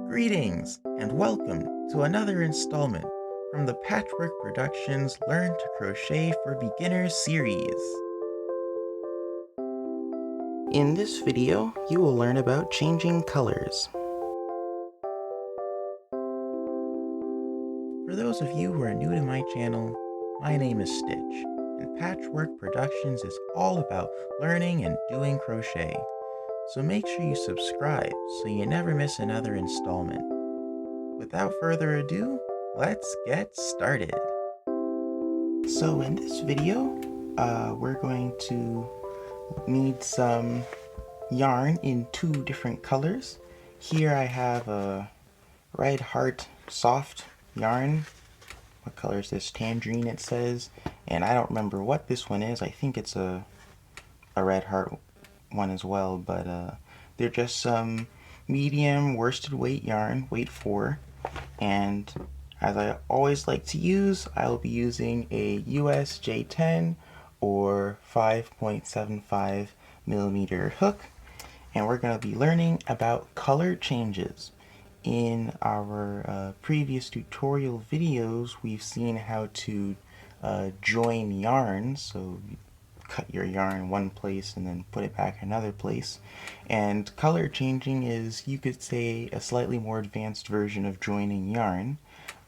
Greetings and welcome to another installment from the Patchwork Productionz Learn to Crochet for Beginners series. In this video, you will learn about changing colors. For those of you who are new to my channel, my name is Stitch, and Patchwork Productionz is all about learning and doing crochet. So make sure you subscribe so you never miss another installment. Without further ado, let's get started. So in this video, we're going to need some yarn in two different colors. Here I have a red heart soft yarn. What color is this? Tangerine it says. And I don't remember what this one is. I think it's a red heart one as well, but they're just some medium worsted weight yarn, weight 4, and as I always like to use, I'll be using a US J10 or 5.75 millimeter hook, and we're going to be learning about color changes. In our previous tutorial videos, we've seen how to join yarns, so cut your yarn one place and then put it back another place. And color changing is, you could say, a slightly more advanced version of joining yarn.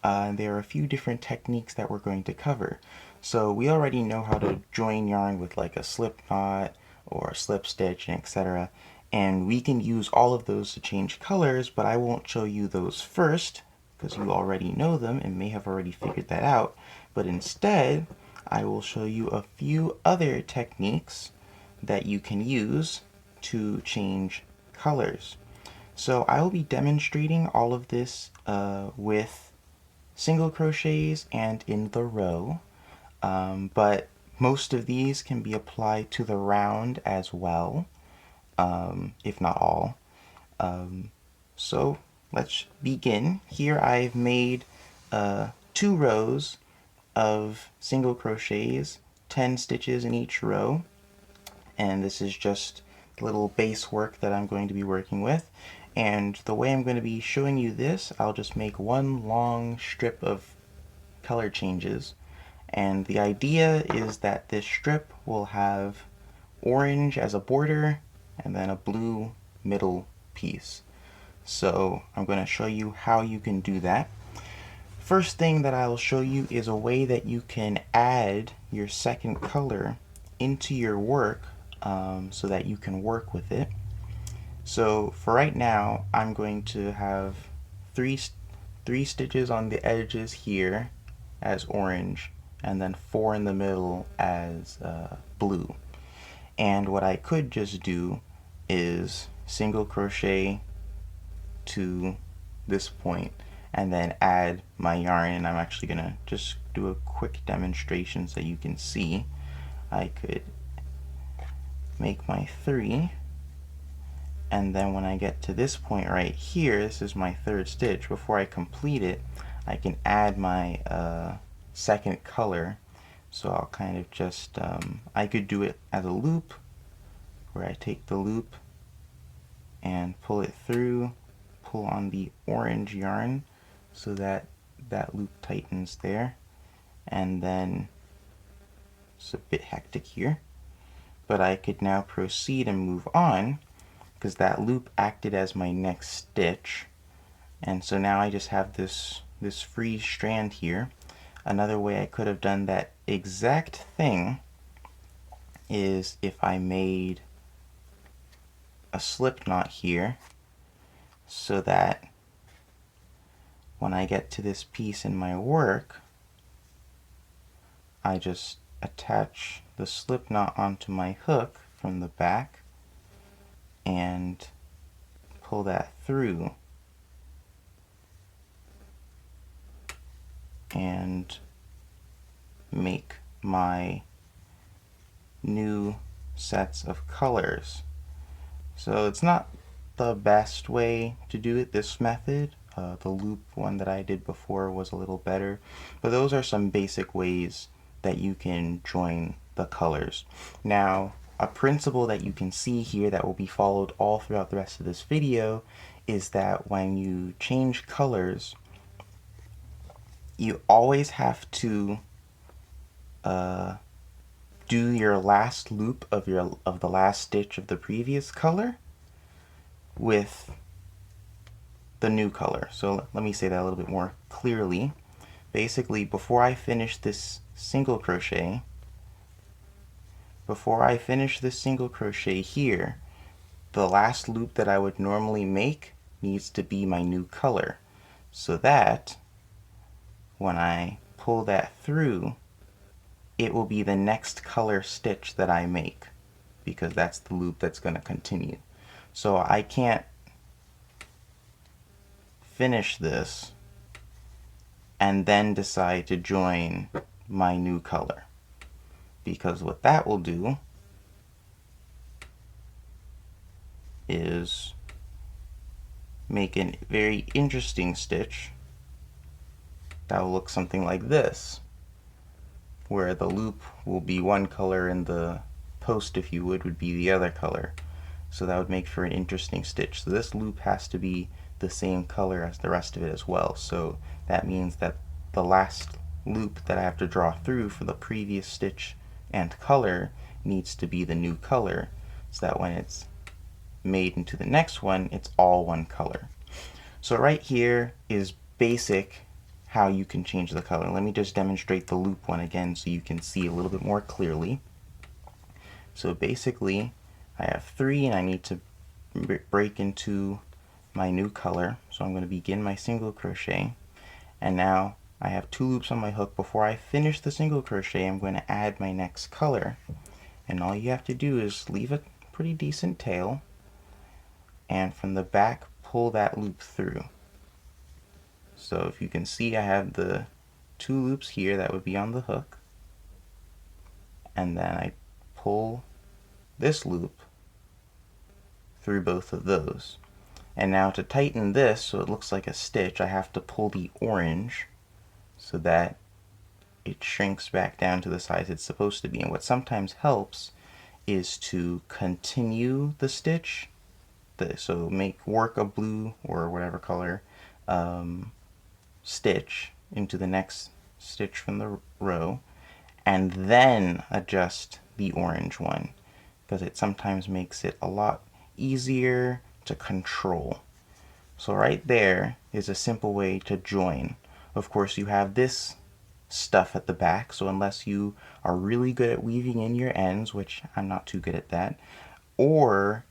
There are a few different techniques that we're going to cover. So we already know how to join yarn with like a slip knot or a slip stitch, etc. And we can use all of those to change colors, but I won't show you those first because you already know them and may have already figured that out. But instead, I will show you a few other techniques that you can use to change colors. So I will be demonstrating all of this with single crochets and in the row, but most of these can be applied to the round as well, if not all. So let's begin. Here I've made 2 rows of single crochets, 10 stitches in each row, and this is just the little base work that I'm going to be working with. And the way I'm going to be showing you this, I'll just make one long strip of color changes, and the idea is that this strip will have orange as a border and then a blue middle piece. So I'm going to show you how you can do that. First thing that I'll show you is a way that you can add your second color into your work so that you can work with it. So for right now, I'm going to have three stitches on the edges here as orange, and then 4 in the middle as blue. And what I could just do is single crochet to this point and then add my yarn, and I'm actually gonna just do a quick demonstration so you can see. I could make my 3, and then when I get to this point right here, this is my 3rd stitch. Before I complete it, I can add my second color. So I'll kind of just I could do it as a loop, where I take the loop and pull it through, pull on the orange yarn so that that loop tightens there, and then it's a bit hectic here, but I could now proceed and move on because that loop acted as my next stitch, and so now I just have this free strand here. Another way I could have done that exact thing is if I made a slip knot here, so that when I get to this piece in my work, I just attach the slip knot onto my hook from the back and pull that through and make my new sets of colors. So it's not the best way to do it, this method. The loop one that I did before was a little better, but those are some basic ways that you can join the colors. Now, a principle that you can see here that will be followed all throughout the rest of this video is that when you change colors, you always have to do your last loop of the last stitch of the previous color with the new color. So let me say that a little bit more clearly. Basically, before I finish this single crochet here, the last loop that I would normally make needs to be my new color, so that when I pull that through, it will be the next color stitch that I make, because that's the loop that's going to continue. So I can't finish this and then decide to join my new color, because what that will do is make a very interesting stitch that will look something like this, where the loop will be one color and the post, if you would be the other color. So that would make for an interesting stitch. So this loop has to be the same color as the rest of it as well. So that means that the last loop that I have to draw through for the previous stitch and color needs to be the new color, so that when it's made into the next one, it's all one color. So right here is basic how you can change the color. Let me just demonstrate the loop one again so you can see a little bit more clearly. So basically, I have 3 and I need to break into my new color. So I'm going to begin my single crochet, and now I have 2 loops on my hook. Before I finish the single crochet, I'm going to add my next color, and all you have to do is leave a pretty decent tail, and from the back pull that loop through. So if you can see, I have the 2 loops here that would be on the hook, and then I pull this loop through both of those. And now to tighten this so it looks like a stitch, I have to pull the orange so that it shrinks back down to the size it's supposed to be. And what sometimes helps is to continue the stitch, so work a blue or whatever color stitch into the next stitch from the row, and then adjust the orange one, because it sometimes makes it a lot easier to control. So right there is a simple way to join. Of course, you have this stuff at the back, so unless you are really good at weaving in your ends, which I'm not too good at that, or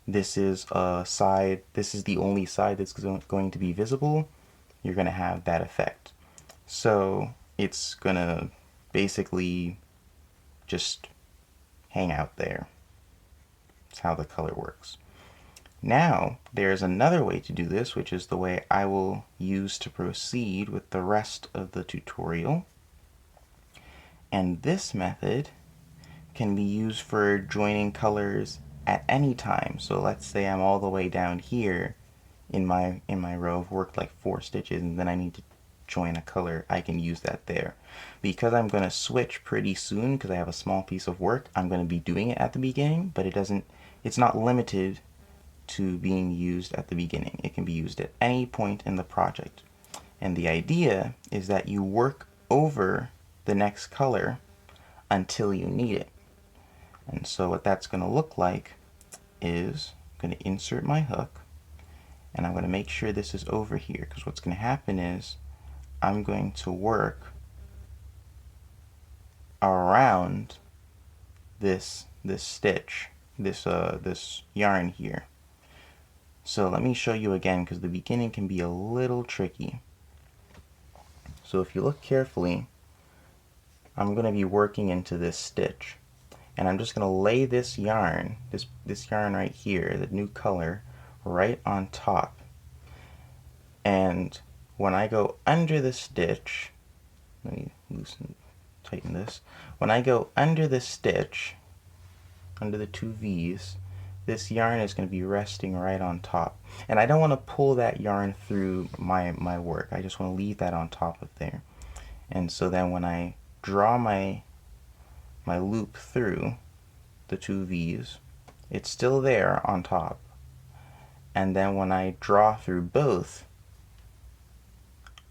this is the only side that's going to be visible, you're going to have that effect. So it's going to basically just hang out there. That's how the color works. Now, there's another way to do this, which is the way I will use to proceed with the rest of the tutorial. And this method can be used for joining colors at any time. So let's say I'm all the way down here in my row. I've worked like 4 stitches, and then I need to join a color. I can use that there. Because I'm going to switch pretty soon, because I have a small piece of work, I'm going to be doing it at the beginning, but it's not limited to being used at the beginning. It can be used at any point in the project. And the idea is that you work over the next color until you need it. And so what that's going to look like is I'm going to insert my hook, and I'm going to make sure this is over here, because what's going to happen is I'm going to work around this stitch, this yarn here. So let me show you again, because the beginning can be a little tricky. So if you look carefully, I'm going to be working into this stitch, and I'm just going to lay this yarn, this yarn right here, the new color, right on top. And when I go under the stitch, let me tighten this. When I go under the stitch, under the 2 V's, this yarn is going to be resting right on top. And I don't want to pull that yarn through my work. I just want to leave that on top of there. And so then when I draw my loop through the 2 V's, it's still there on top. and then when I draw through both,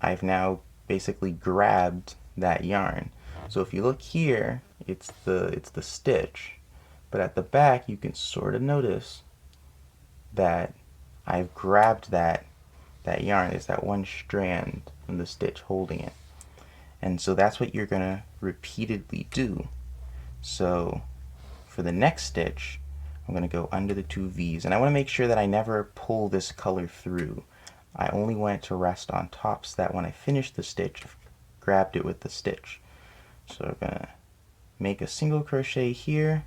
I've now basically grabbed that yarn. So if you look here, it's the stitch, but at the back you can sort of notice that I've grabbed that yarn. It's that one strand from the stitch holding it. And so that's what you're gonna repeatedly do. So for the next stitch, I'm gonna go under the two V's, and I wanna make sure that I never pull this color through. I only want it to rest on top so that when I finish the stitch, I've grabbed it with the stitch. So I'm gonna make a single crochet here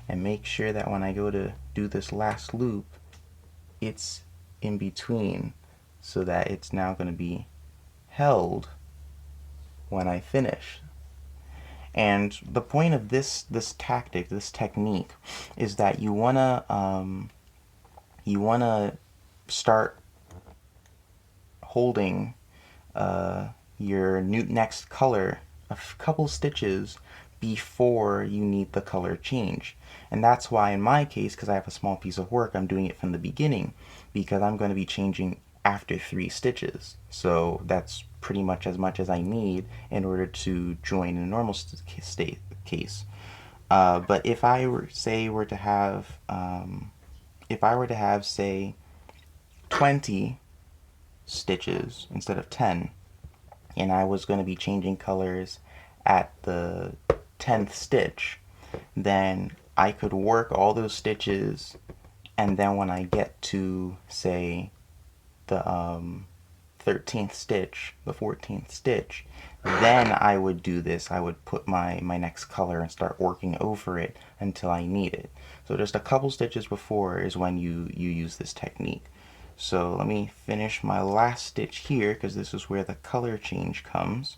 and make sure that when I go to do this last loop, it's in between so that it's now going to be held when I finish. And the point of this tactic, this technique, is that you wanna start holding your new next color a couple stitches before you need the color change. And that's why in my case, because I have a small piece of work, I'm doing it from the beginning, because I'm going to be changing after 3 stitches. So that's pretty much as I need in order to join in a normal case. But if I were to have say 20 stitches instead of 10, and I was going to be changing colors at the 10th stitch, then I could work all those stitches, and then when I get to say the 13th stitch, the 14th stitch, then I would do this. I would put my next color and start working over it until I need it. So just a couple stitches before is when you use this technique. So let me finish my last stitch here, because this is where the color change comes.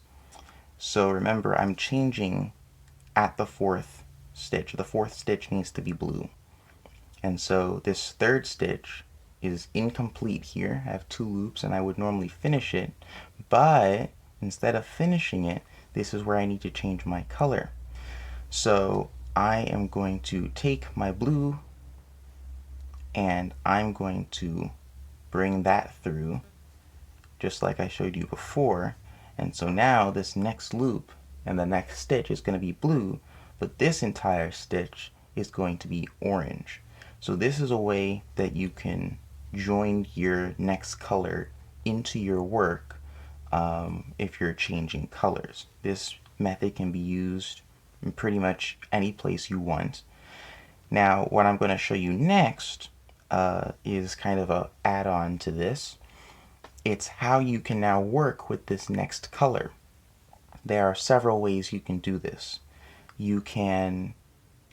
So remember, I'm changing at the 4th stitch. The 4th stitch needs to be blue. And so this 3rd stitch is incomplete here. I have 2 loops and I would normally finish it, but instead of finishing it, this is where I need to change my color. So I am going to take my blue and I'm going to bring that through just like I showed you before. And so now this next loop and the next stitch is going to be blue, but this entire stitch is going to be orange. So this is a way that you can join your next color into your work if you're changing colors. This method can be used in pretty much any place you want. Now what I'm going to show you next is kind of an add-on to this. It's how you can now work with this next color. There are several ways you can do this. You can,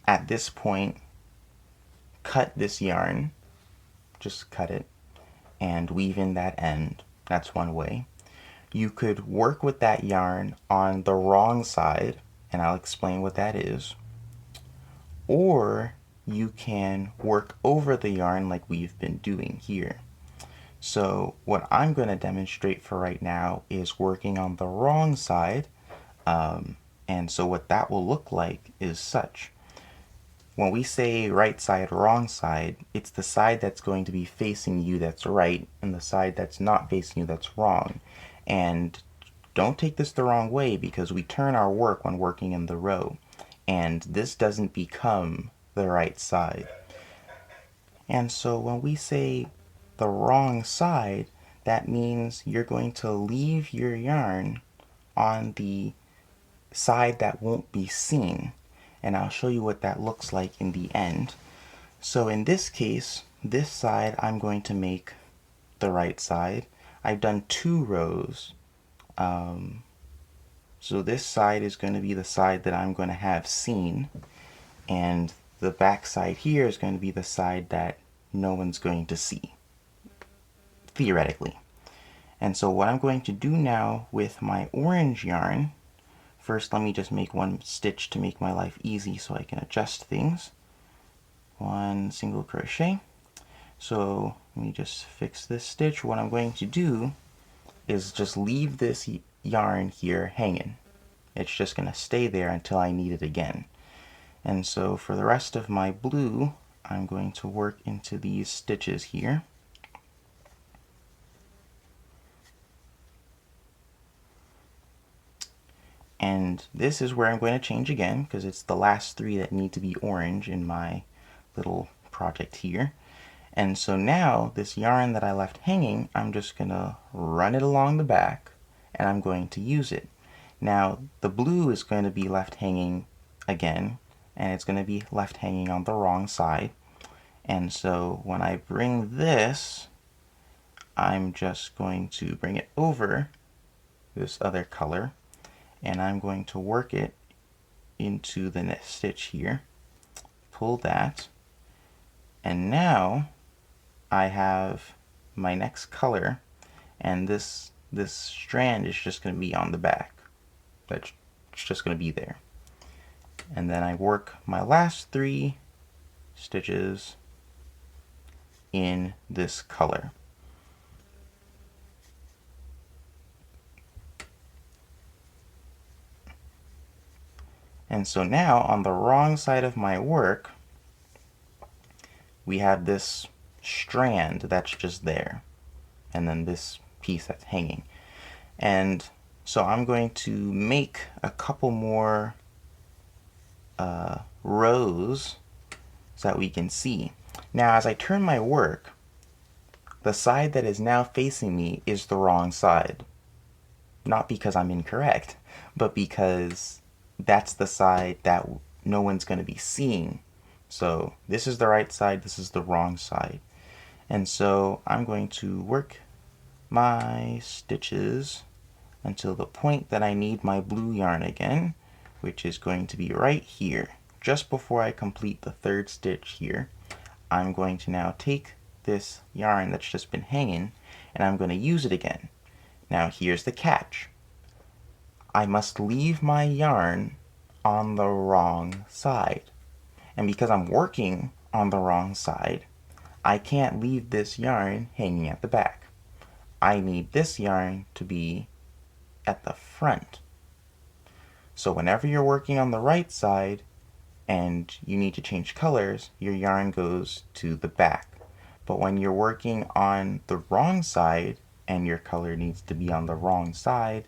at this point, cut this yarn, just cut it, and weave in that end. That's one way. You could work with that yarn on the wrong side, and I'll explain what that is. Or you can work over the yarn like we've been doing here. So what I'm going to demonstrate for right now is working on the wrong side. And so what that will look like is such. When we say right side, wrong side, it's the side that's going to be facing you that's right, and the side that's not facing you that's wrong. And don't take this the wrong way, because we turn our work when working in the row, and this doesn't become the right side. And so when we say the wrong side, that means you're going to leave your yarn on the side that won't be seen, and I'll show you what that looks like in the end. So in this case, this side I'm going to make the right side. I've done 2 rows, so this side is going to be the side that I'm going to have seen, and the back side here is going to be the side that no one's going to see, theoretically. And so what I'm going to do now with my orange yarn, first let me just make 1 stitch to make my life easy so I can adjust things. 1 single crochet. So let me just fix this stitch. What I'm going to do is just leave this yarn here hanging. It's just going to stay there until I need it again. And so for the rest of my blue, I'm going to work into these stitches here. And this is where I'm going to change again, because it's the last 3 that need to be orange in my little project here. And so now this yarn that I left hanging, I'm just going to run it along the back, and I'm going to use it. Now the blue is going to be left hanging again, and it's going to be left hanging on the wrong side. And so when I bring this, I'm just going to bring it over this other color, and I'm going to work it into the next stitch here. Pull that, and now I have my next color, and this strand is just going to be on the back. That's just going to be there. And then I work my last 3 stitches in this color. And so now on the wrong side of my work, we have this strand that's just there, and then this piece that's hanging. And so I'm going to make a couple more rows so that we can see. Now as I turn my work, the side that is now facing me is the wrong side. Not because I'm incorrect, but because that's the side that no one's going to be seeing. So this is the right side, this is the wrong side. And so I'm going to work my stitches until the point that I need my blue yarn again, which is going to be right here. Just before I complete the 3rd stitch here, I'm going to now take this yarn that's just been hanging, and I'm going to use it again. Now here's the catch. I must leave my yarn on the wrong side. And because I'm working on the wrong side, I can't leave this yarn hanging at the back. I need this yarn to be at the front. So whenever you're working on the right side and you need to change colors, your yarn goes to the back. But when you're working on the wrong side and your color needs to be on the wrong side,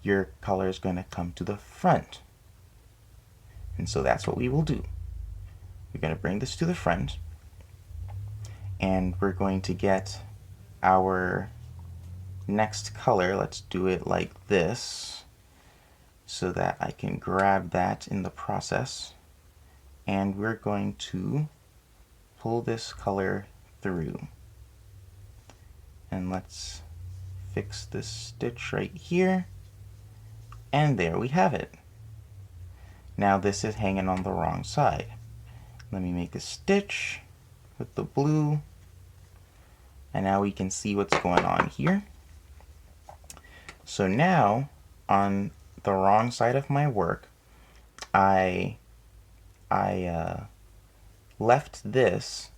your color is going to come to the front. And so that's what we will do. We're going to bring this to the front, and we're going to get our next color. Let's do it like this so that I can grab that in the process. And we're going to pull this color through. And let's fix this stitch right here. And there we have it. Now this is hanging on the wrong side. Let me make a stitch with the blue, and now we can see what's going on here. So now on the wrong side of my work, I left this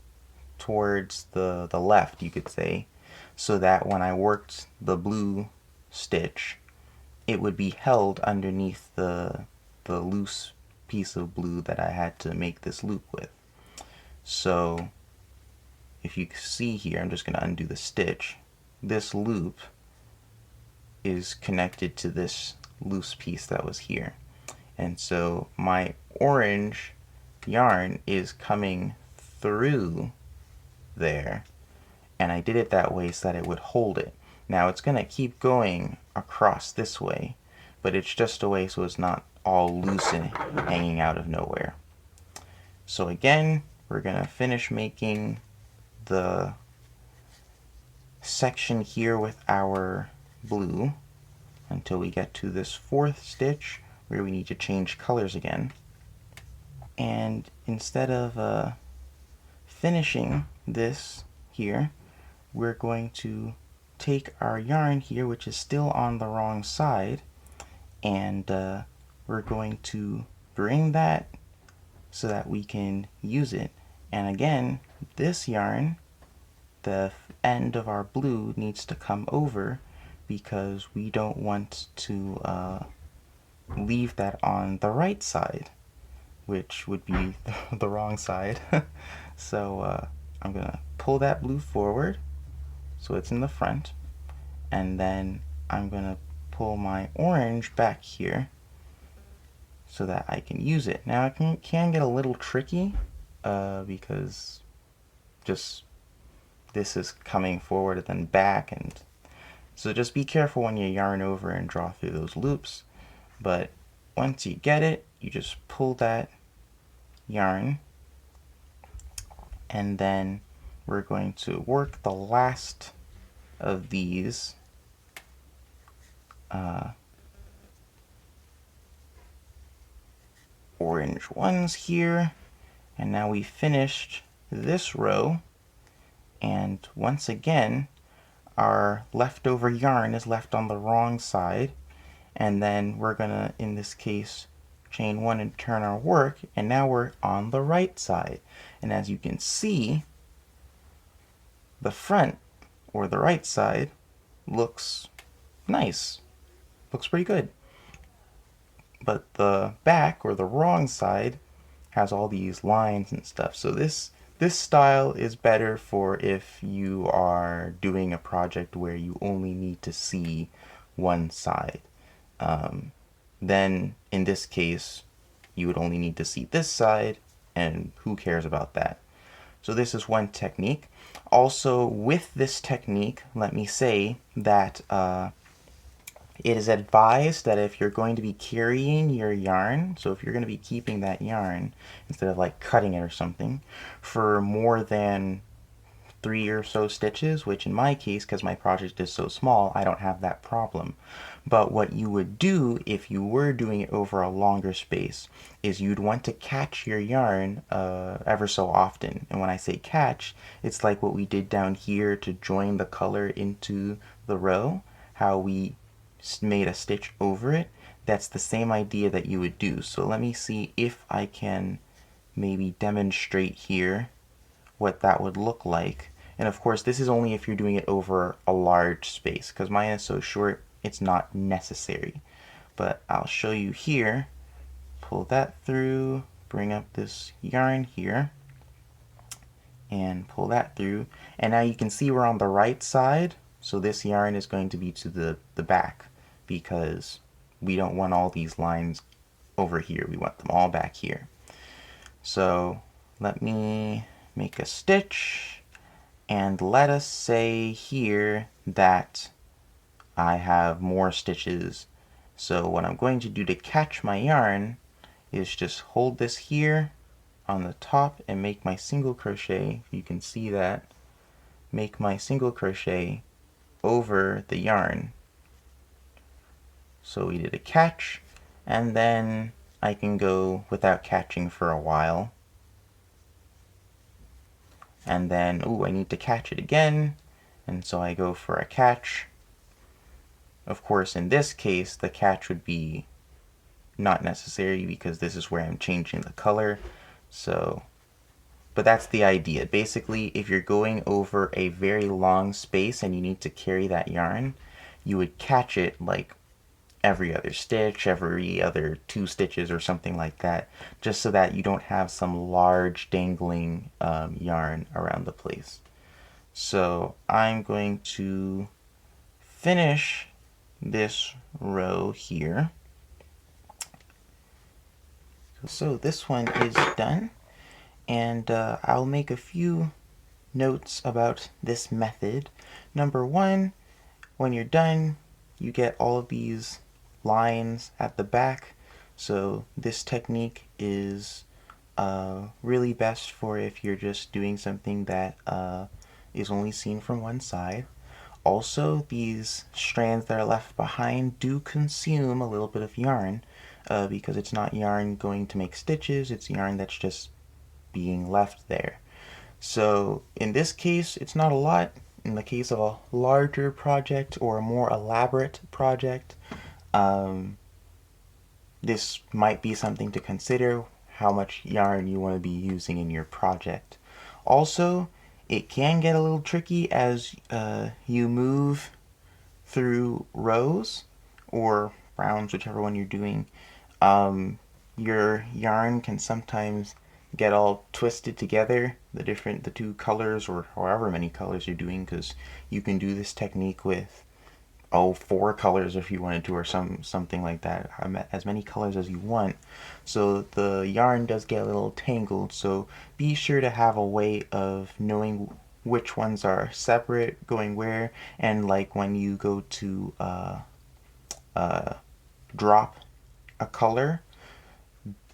towards the left, you could say, so that when I worked the blue stitch, it would be held underneath the loose piece of blue that I had to make this loop with. So if you see here, I'm just going to undo the stitch. This loop is connected to this loose piece that was here. And so my orange yarn is coming through there, and I did it that way so that it would hold it. Now it's going to keep going across this way, but it's just a way so it's not all loose and hanging out of nowhere. So again, we're going to finish making the section here with our blue until we get to this 4th stitch where we need to change colors again. And instead of finishing this here, we're going to take our yarn here, which is still on the wrong side, and we're going to bring that so that we can use it. And again, this yarn, the end of our blue, needs to come over because we don't want to leave that on the right side, which would be the wrong side. So I'm gonna pull that blue forward so it's in the front, and then I'm gonna pull my orange back here so that I can use it. Now it can get a little tricky because just this is coming forward and then back, and so just be careful when you yarn over and draw through those loops. But once you get it, you just pull that yarn, and then we're going to work the last of these orange ones here. And now we finished this row, and once again our leftover yarn is left on the wrong side, and then we're gonna, in this case, chain one and turn our work, and now we're on the right side. And as you can see, the front, or the right side, looks nice, looks pretty good. But the back, or the wrong side, has all these lines and stuff. So this style is better for if you are doing a project where you only need to see one side. Then in this case, you would only need to see this side, and who cares about that? So this is one technique. Also, with this technique, let me say that it is advised that if you're going to be carrying your yarn, so if you're going to be keeping that yarn, instead of like cutting it or something, for more than 3 or so stitches, which in my case, because my project is so small, I don't have that problem. But what you would do if you were doing it over a longer space is you'd want to catch your yarn ever so often. And when I say catch, it's like what we did down here to join the color into the row, how we made a stitch over it. That's the same idea that you would do. So let me see if I can maybe demonstrate here what that would look like. And of course, this is only if you're doing it over a large space, because mine is so short, it's not necessary. But I'll show you here. Pull that through, bring up this yarn here, and pull that through. And now you can see we're on the right side, so this yarn is going to be to the back, because we don't want all these lines over here. We want them all back here. So let me make a stitch, and let us say here that I have more stitches. So what I'm going to do to catch my yarn is just hold this here on the top and make my single crochet. You can see that. Make my single crochet over the yarn. So we did a catch, and then I can go without catching for a while. And then, ooh, I need to catch it again, and so I go for a catch. Of course, in this case, the catch would be not necessary because this is where I'm changing the color. So, but that's the idea. Basically, if you're going over a very long space and you need to carry that yarn, you would catch it like every other stitch, every other 2 stitches or something like that, just so that you don't have some large dangling yarn around the place. So I'm going to finish this row here. So this one is done, and I'll make a few notes about this method. Number 1, when you're done, you get all of these lines at the back. So this technique is really best for if you're just doing something that is only seen from one side. Also, these strands that are left behind do consume a little bit of yarn because it's not yarn going to make stitches, it's yarn that's just being left there. So in this case, it's not a lot. In the case of a larger project or a more elaborate project, this might be something to consider, how much yarn you want to be using in your project. Also, it can get a little tricky as you move through rows or rounds, whichever one you're doing. Your yarn can sometimes get all twisted together, the 2 colors or however many colors you're doing, because you can do this technique with 4 colors if you wanted to, or something like that, as many colors as you want. So the yarn does get a little tangled, so be sure to have a way of knowing which ones are separate, going where, and like when you go to drop a color,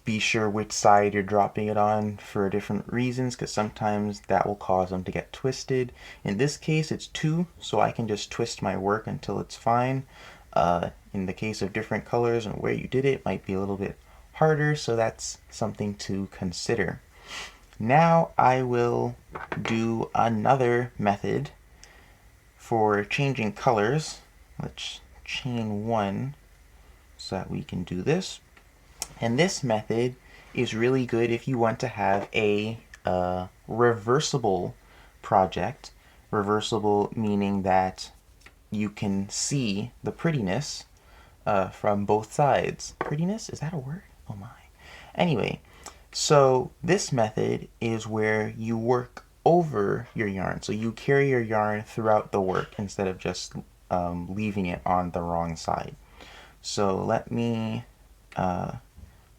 be sure which side you're dropping it on for different reasons, because sometimes that will cause them to get twisted. In this case, it's 2, so I can just twist my work until it's fine. In the case of different colors and where you did it might be a little bit harder, so that's something to consider. Now I will do another method for changing colors. Let's chain 1 so that we can do this. And this method is really good if you want to have a reversible project. Reversible meaning that you can see the prettiness from both sides. Prettiness? Is that a word? Oh my. Anyway, so this method is where you work over your yarn. So you carry your yarn throughout the work instead of just leaving it on the wrong side. So let me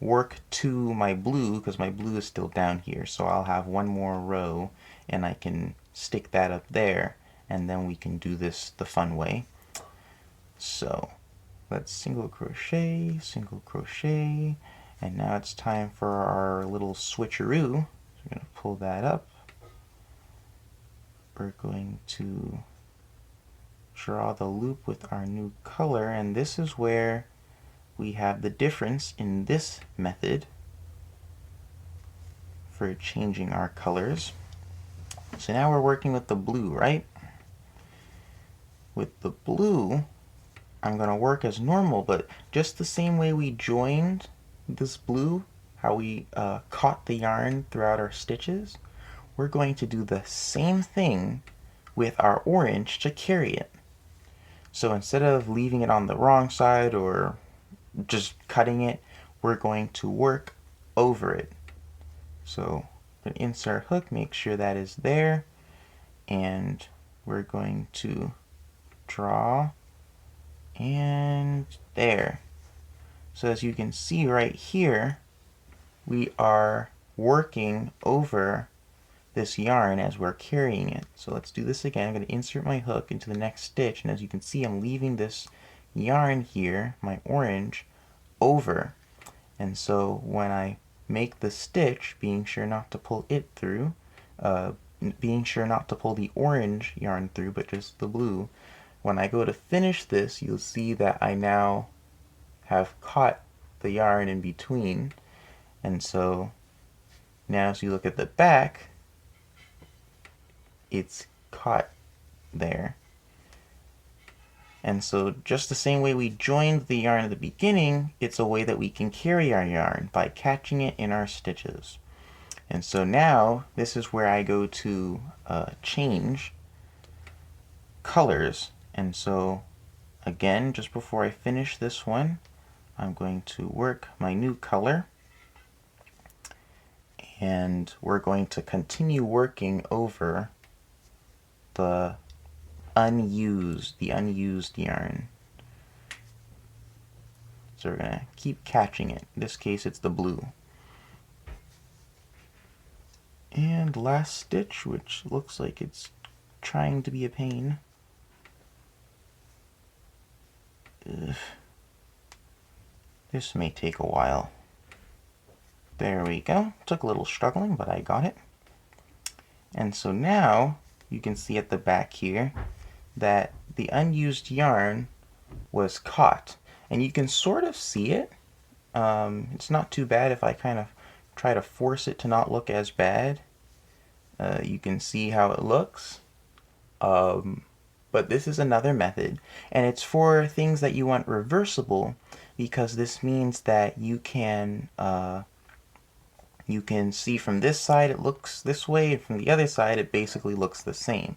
work to my blue, because my blue is still down here, so I'll have one more row and I can stick that up there, and then we can do this the fun way. So let's single crochet, and now it's time for our little switcheroo. So we're going to pull that up. We're going to draw the loop with our new color, and this is where we have the difference in this method for changing our colors. So now we're working with the blue, right? With the blue, I'm going to work as normal, but just the same way we joined this blue, how we caught the yarn throughout our stitches, we're going to do the same thing with our orange to carry it. So instead of leaving it on the wrong side or just cutting it, we're going to work over it. So I'm going to insert hook, make sure that is there, and we're going to draw, and there. So as you can see right here, we are working over this yarn as we're carrying it. So let's do this again. I'm going to insert my hook into the next stitch, and as you can see, I'm leaving this yarn here, my orange, over. And so when I make the stitch, being sure not to pull it through, being sure not to pull the orange yarn through, but just the blue, when I go to finish this, you'll see that I now have caught the yarn in between. And so now as you look at the back, it's caught there. And so just the same way we joined the yarn at the beginning, it's a way that we can carry our yarn by catching it in our stitches. And so now this is where I go to change colors. And so again, just before I finish this one, I'm going to work my new color, and we're going to continue working over the unused yarn. So we're going to keep catching it. In this case, it's the blue. And last stitch, which looks like it's trying to be a pain. Ugh. This may take a while. There we go. Took a little struggling, but I got it. And so now you can see at the back here that the unused yarn was caught. And you can sort of see it. It's not too bad if I kind of try to force it to not look as bad. You can see how it looks. But this is another method, and it's for things that you want reversible, because this means that you can see from this side it looks this way, and from the other side it basically looks the same.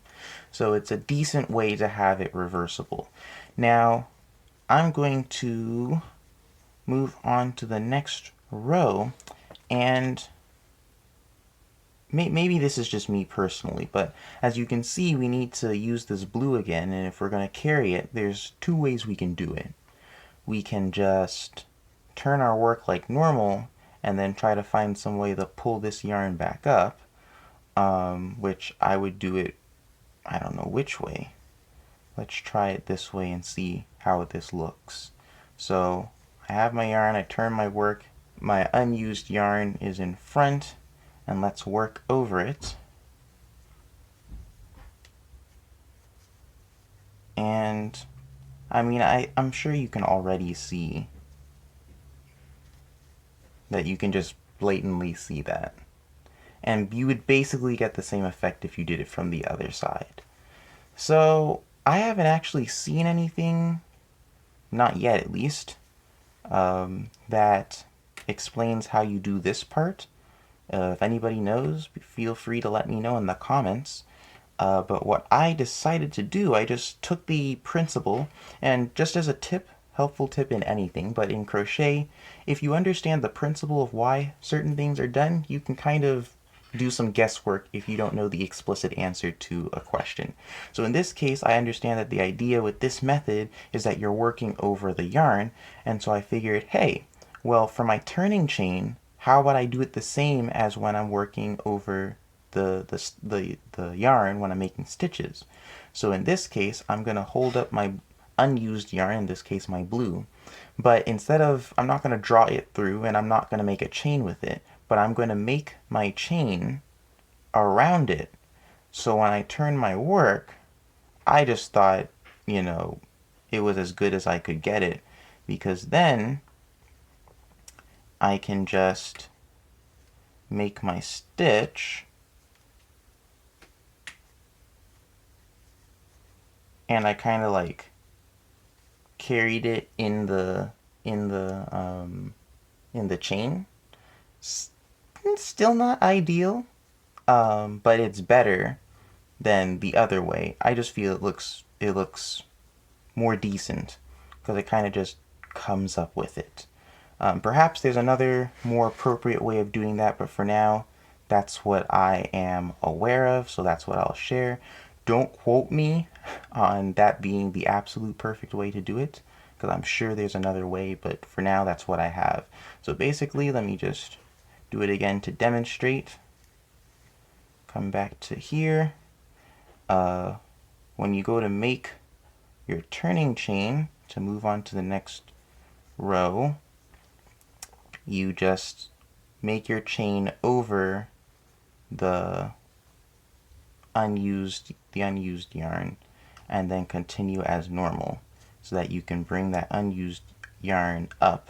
So it's a decent way to have it reversible. Now I'm going to move on to the next row, and maybe this is just me personally, but as you can see, we need to use this blue again, and if we're going to carry it, there's two ways we can do it. We can just turn our work like normal and then try to find some way to pull this yarn back up, which I would do it, I don't know which way. Let's try it this way and see how this looks. So I have my yarn, I turn my work, my unused yarn is in front, and let's work over it. And I mean, I'm sure you can already see that you can just blatantly see that. And you would basically get the same effect if you did it from the other side. So I haven't actually seen anything, not yet at least, that explains how you do this part. If anybody knows, feel free to let me know in the comments. But what I decided to do, I just took the principle, and just as a tip, helpful tip in anything, but in crochet, if you understand the principle of why certain things are done, you can kind of do some guesswork if you don't know the explicit answer to a question. So in this case, I understand that the idea with this method is that you're working over the yarn, and so I figured, hey, well, for my turning chain, how about I do it the same as when I'm working over the yarn when I'm making stitches. So in this case, I'm going to hold up my unused yarn, in this case my blue, but instead of, I'm not going to draw it through and I'm not going to make a chain with it, but I'm going to make my chain around it. So when I turn my work, I just thought, you know, it was as good as I could get it, because then I can just make my stitch, and I kind of like carried it in the chain. Still not ideal, but it's better than the other way. I just feel it looks more decent because it kind of just comes up with it. Perhaps there's another more appropriate way of doing that, but for now, that's what I am aware of, so that's what I'll share. Don't quote me on that being the absolute perfect way to do it, because I'm sure there's another way, but for now, that's what I have. So basically, let me just do it again to demonstrate. Come back to here. When you go to make your turning chain to move on to the next row, you just make your chain over the unused yarn and then continue as normal, so that you can bring that unused yarn up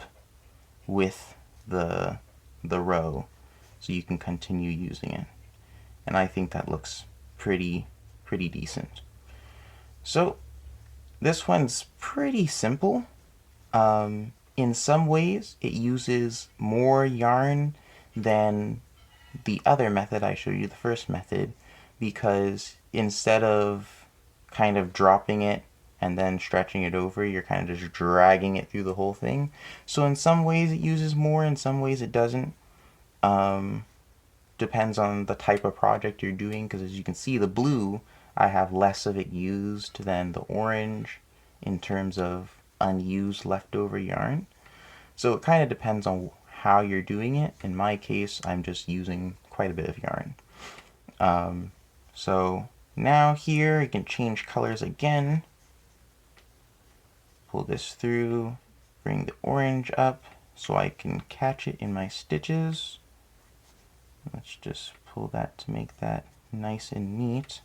with the row so you can continue using it. And I think that looks pretty decent. So this one's pretty simple. In some ways it uses more yarn than the other method I showed you, the first method, because instead of kind of dropping it and then stretching it over, you're kind of just dragging it through the whole thing. So in some ways it uses more, in some ways it doesn't. Depends on the type of project you're doing, because as you can see, the blue, I have less of it used than the orange in terms of unused leftover yarn. So it kind of depends on how you're doing it. In my case, I'm just using quite a bit of yarn. So now here you can change colors again. Pull this through, bring the orange up so I can catch it in my stitches. Let's just pull that to make that nice and neat.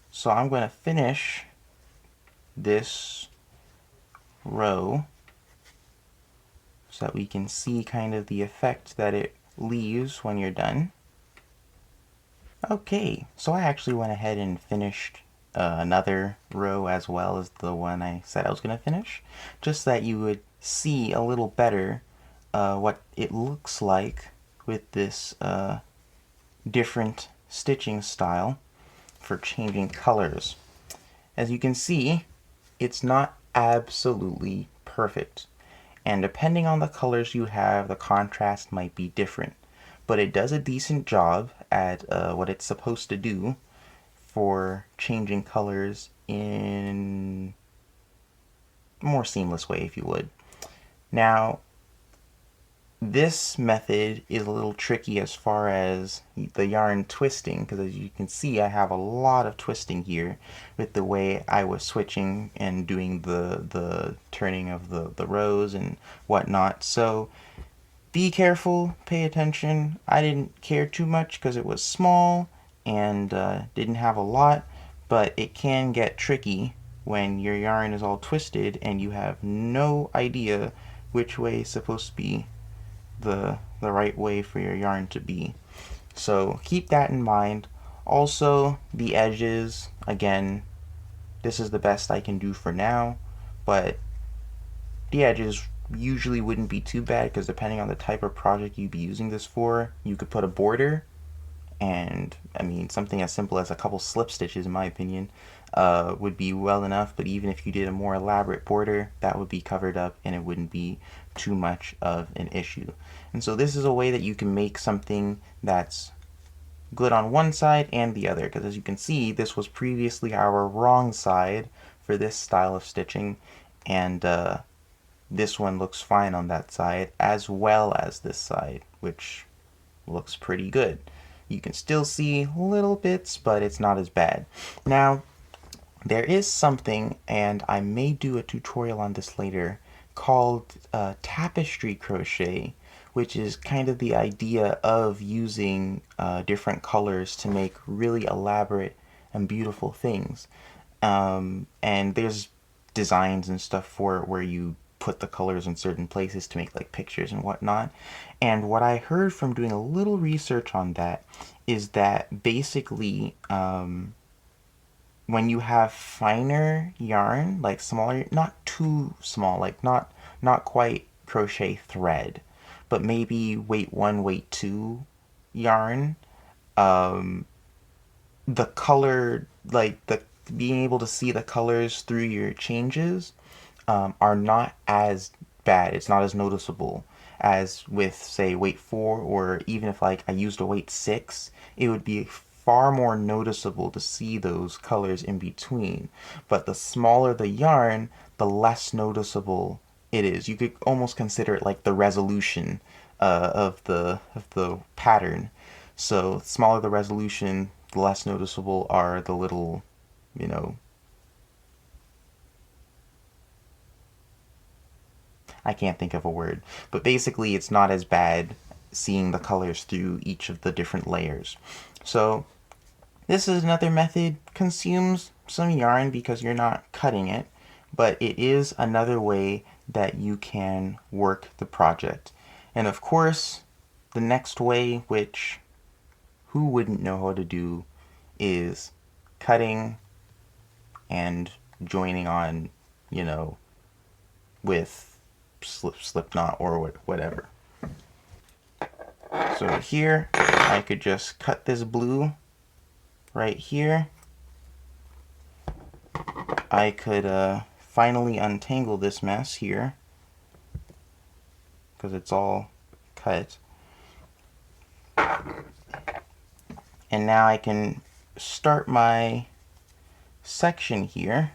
So I'm going to finish this row so that we can see kind of the effect that it leaves when you're done. Okay, so I actually went ahead and finished another row as well as the one I said I was going to finish, just so that you would see a little better what it looks like with this different stitching style for changing colors. As you can see, it's not absolutely perfect. And depending on the colors you have, the contrast might be different. But it does a decent job at what it's supposed to do for changing colors in a more seamless way, if you would. Now, this method is a little tricky as far as the yarn twisting, because as you can see I have a lot of twisting here with the way I was switching and doing the turning of the rows and whatnot. So be careful, pay attention. I didn't care too much because it was small and didn't have a lot, but it can get tricky when your yarn is all twisted and you have no idea which way is supposed to be the right way for your yarn to be. So keep that in mind. Also, the edges, again, this is the best I can do for now, but the edges usually wouldn't be too bad because depending on the type of project you'd be using this for, you could put a border, and I mean something as simple as a couple slip stitches in my opinion would be well enough. But even if you did a more elaborate border, that would be covered up and it wouldn't be too much of an issue. And so this is a way that you can make something that's good on one side and the other, because as you can see this was previously our wrong side for this style of stitching, and this one looks fine on that side as well as this side, which looks pretty good. You can still see little bits, but it's not as bad. Now, there is something, and I may do a tutorial on this later, called tapestry crochet, which is kind of the idea of using different colors to make really elaborate and beautiful things. And there's designs and stuff for it where you put the colors in certain places to make like pictures and whatnot. And what I heard from doing a little research on that is that basically when you have finer yarn, like smaller, not too small, like not quite crochet thread, but maybe weight 1, weight 2 yarn, the color, like the being able to see the colors through your changes are not as bad. It's not as noticeable as with, say, weight 4, or even if like I used a weight 6, it would be far more noticeable to see those colors in between. But the smaller the yarn, the less noticeable it is. You could almost consider it like the resolution of the pattern. So the smaller the resolution, the less noticeable are the little, you know, I can't think of a word, but basically it's not as bad seeing the colors through each of the different layers. So this is another method, consumes some yarn because you're not cutting it, but it is another way that you can work the project. And of course, the next way, which who wouldn't know how to do, is cutting and joining on, you know, with slip knot or whatever. So here I could just cut this blue right here. I could finally untangle this mess here because it's all cut, and now I can start my section here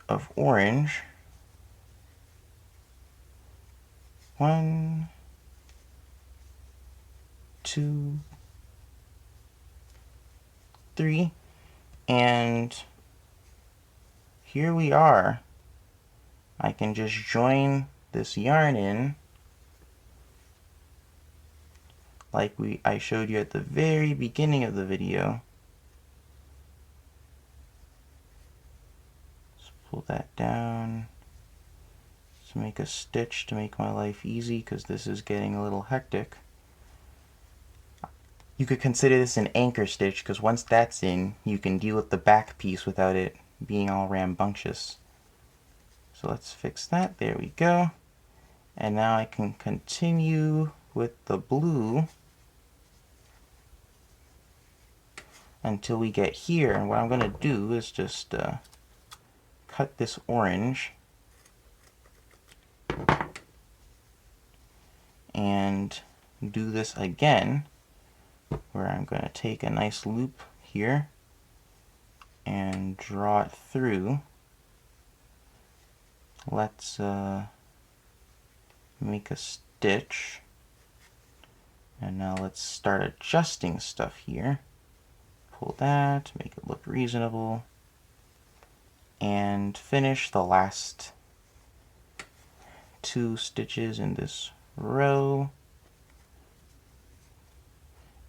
of orange. 1, 2, 3, and here we are. I can just join this yarn in like I showed you at the very beginning of the video. Let's pull that down to make a stitch to make my life easy, because this is getting a little hectic. You could consider this an anchor stitch, because once that's in, you can deal with the back piece without it being all rambunctious. So let's fix that. There we go. And now I can continue with the blue until we get here. And what I'm going to do is just cut this orange and do this again, where I'm going to take a nice loop here and draw it through. Let's make a stitch, and now let's start adjusting stuff here. Pull that, make it look reasonable, and finish the last 2 stitches in this row.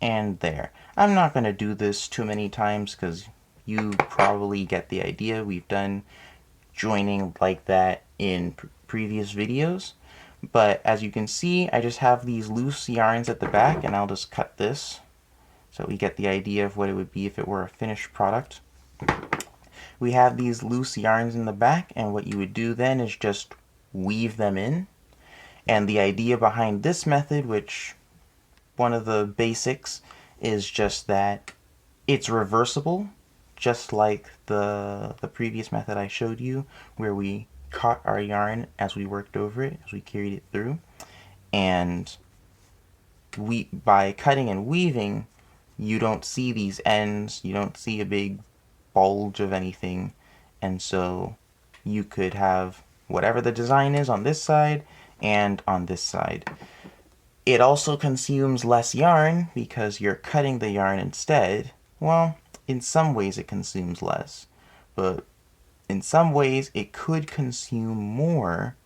And there. I'm not going to do this too many times because you probably get the idea. We've done joining like that in previous videos. But as you can see, I just have these loose yarns at the back, and I'll just cut this so we get the idea of what it would be if it were a finished product. We have these loose yarns in the back, and what you would do then is just weave them in. And the idea behind this method, which one of the basics, is just that it's reversible, just like the previous method I showed you, where we caught our yarn as we worked over it, as we carried it through. And by cutting and weaving, you don't see these ends, you don't see a big bulge of anything, and so you could have whatever the design is on this side and on this side. It also consumes less yarn because you're cutting the yarn instead. Well, in some ways it consumes less, but in some ways it could consume more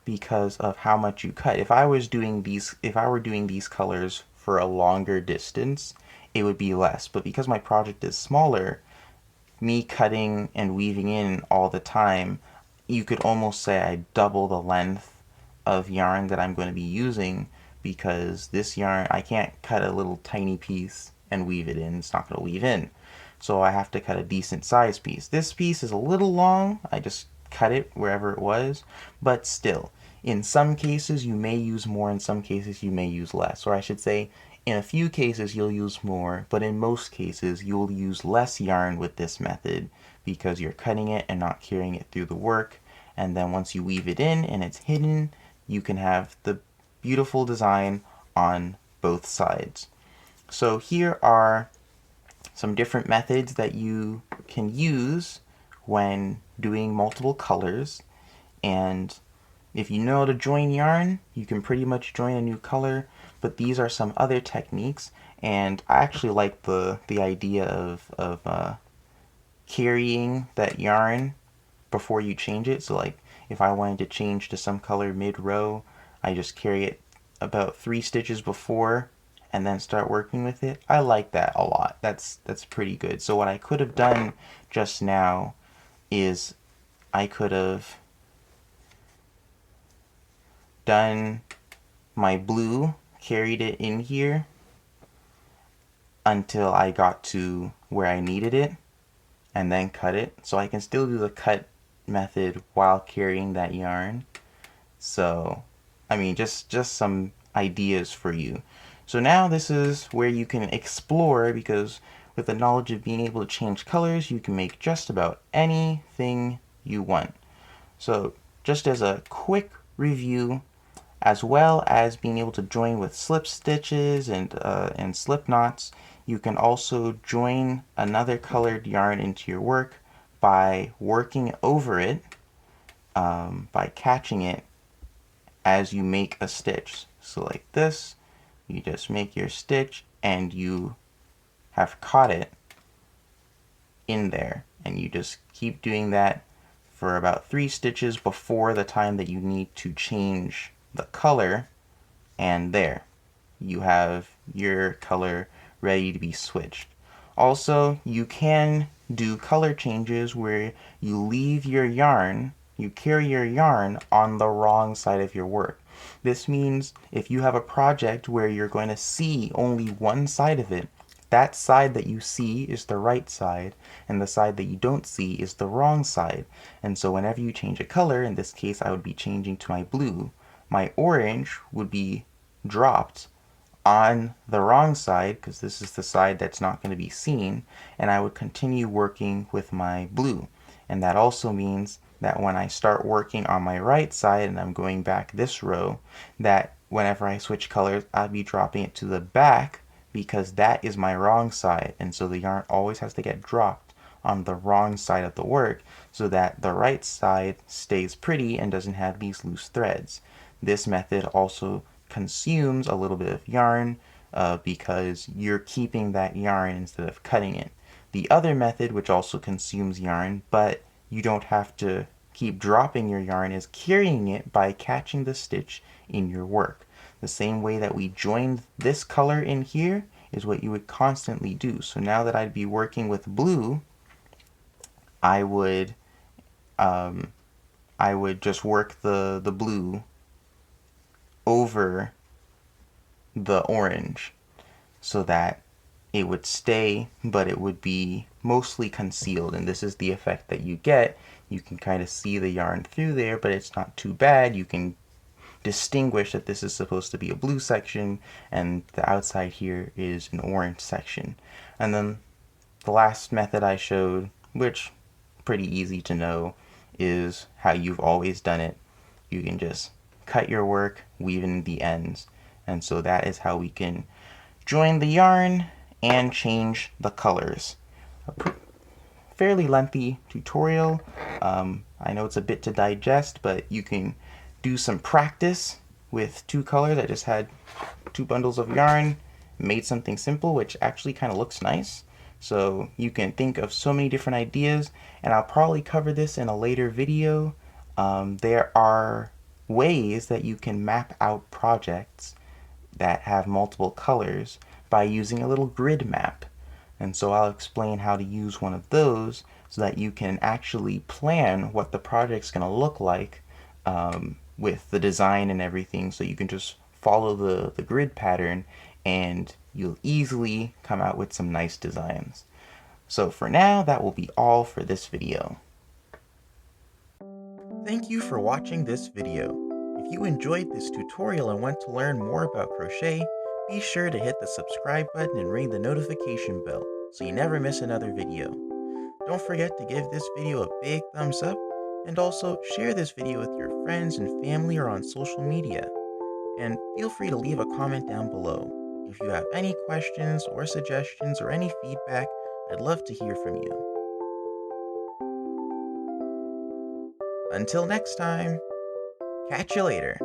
because of how much you cut. If I were doing these colors for a longer distance, it would be less. But because my project is smaller, me cutting and weaving in all the time, you could almost say I double the length of yarn that I'm going to be using, because this yarn, I can't cut a little tiny piece and weave it in. It's not going to weave in. So I have to cut a decent sized piece. This piece is a little long. I just cut it wherever it was. But still, in some cases you may use more, in some cases you may use less. Or I should say, in a few cases you'll use more, but in most cases you'll use less yarn with this method because you're cutting it and not carrying it through the work. And then once you weave it in and it's hidden, you can have the beautiful design on both sides. So here are some different methods that you can use when doing multiple colors. And if you know how to join yarn, you can pretty much join a new color, but these are some other techniques. And I actually like the idea of carrying that yarn before you change it. So like if I wanted to change to some color mid-row, I just carry it about 3 stitches before and then start working with it. I like that a lot. That's pretty good. So what I could have done just now is I could have done my blue, carried it in here until I got to where I needed it, and then cut it. So I can still do the cut method while carrying that yarn. So I mean, just some ideas for you. So now this is where you can explore, because with the knowledge of being able to change colors, you can make just about anything you want. So just as a quick review, as well as being able to join with slip stitches and slip knots, you can also join another colored yarn into your work by working over it, by catching it as you make a stitch. So like this, you just make your stitch and you have caught it in there, and you just keep doing that for about 3 stitches before the time that you need to change the color, and there you have your color ready to be switched. Also, you can do color changes where you leave your yarn, you carry your yarn on the wrong side of your work. This means if you have a project where you're going to see only one side of it, that side that you see is the right side, and the side that you don't see is the wrong side. And so whenever you change a color, in this case I would be changing to my blue, my orange would be dropped on the wrong side, because this is the side that's not going to be seen, and I would continue working with my blue. And that also means that when I start working on my right side and I'm going back this row, that whenever I switch colors, I'd be dropping it to the back because that is my wrong side. And so the yarn always has to get dropped on the wrong side of the work so that the right side stays pretty and doesn't have these loose threads. This method also consumes a little bit of yarn because you're keeping that yarn instead of cutting it. The other method, which also consumes yarn, but you don't have to keep dropping your yarn, is carrying it by catching the stitch in your work. The same way that we joined this color in here is what you would constantly do. So now that I'd be working with blue, I would just work the blue over the orange so that it would stay, but it would be mostly concealed. And this is the effect that you get. You can kind of see the yarn through there, but it's not too bad. You can distinguish that this is supposed to be a blue section and the outside here is an orange section. And then the last method I showed, which pretty easy to know, is how you've always done it. You can just cut your work, weave in the ends. And so that is how we can join the yarn and change the colors. A fairly lengthy tutorial. I know it's a bit to digest, but you can do some practice with two colors. I just had two bundles of yarn, made something simple, which actually kind of looks nice. So you can think of so many different ideas, and I'll probably cover this in a later video. There are ways that you can map out projects that have multiple colors by using a little grid map. And so I'll explain how to use one of those so that you can actually plan what the project's going to look like with the design and everything. So you can just follow the grid pattern and you'll easily come out with some nice designs. So for now, that will be all for this video. Thank you for watching this video. If you enjoyed this tutorial and want to learn more about crochet, be sure to hit the subscribe button and ring the notification bell so you never miss another video. Don't forget to give this video a big thumbs up and also share this video with your friends and family or on social media. And feel free to leave a comment down below. If you have any questions or suggestions or any feedback, I'd love to hear from you. Until next time, catch you later.